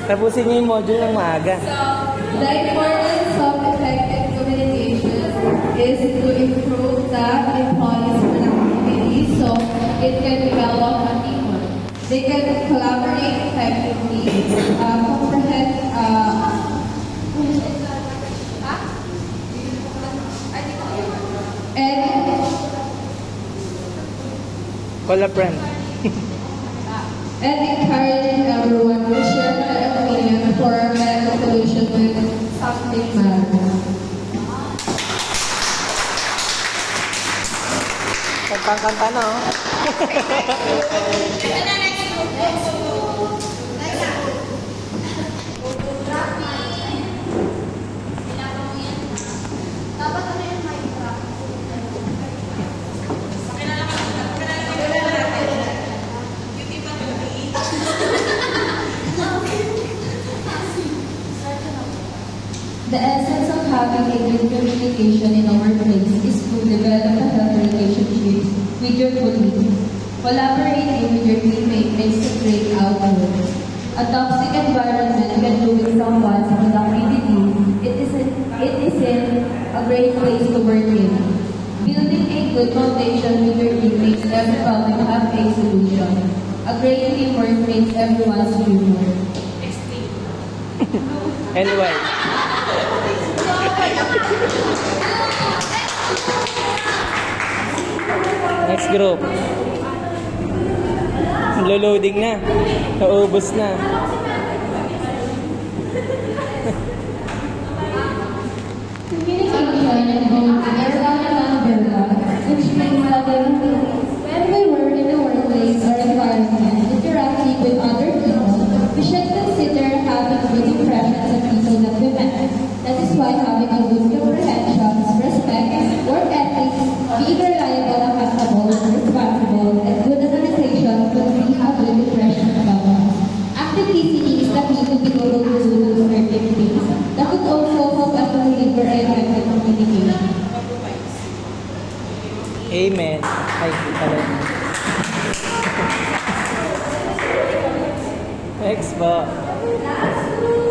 Tapusin niyo yung module ng maaga. The importance of effective communication is to improve the employees' productivity so it can develop a teamwork. They can collaborate effectively, comprehend, Call a friend. and encourage everyone to share their opinion for a better solution when something matters. Kantang-kanta na, oh. The essence of having a good communication in a workplace is to develop a healthy relationship with your colleagues. Collaborating with your teammate makes a great outcome. A toxic environment can ruin someone's productivity. It isn't a great place to work in. Building a good foundation with your teammates never will have a solution. A great teamwork makes everyone's dream work. Anyway. Next group. Loading na. Naubos na. Communication involves which means that when we work in a workplace or environment interacting with other people, we should consider having good impressions of people that we met. That is why having a good comprehension, respect, work ethics, being reliable, accountable, responsible, and good organization will be a good impression about us. Active listening is the key to be able to do certain things. That could also help us to deliver effective communication. Amen. Ay, pala. Next po.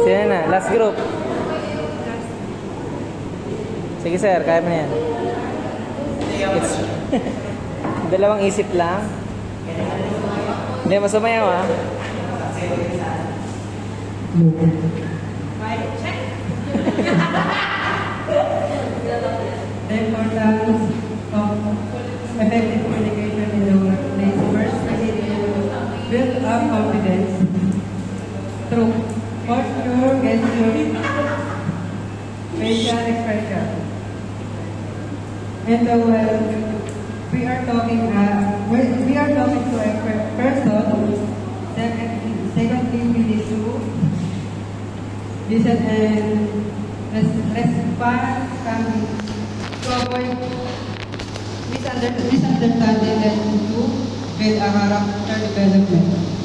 Sino na? Last group. Sige sir, kaya mo na yan. Dalawang isip lang. Hindi, masumayaw ah. The importance of effective communication in the workplace. First, we need to build up confidence through posture, gesture, facial expression. And we are talking to a person. Secondly, we need to listen and respond calmly to avoid misunderstanding and to build a character development.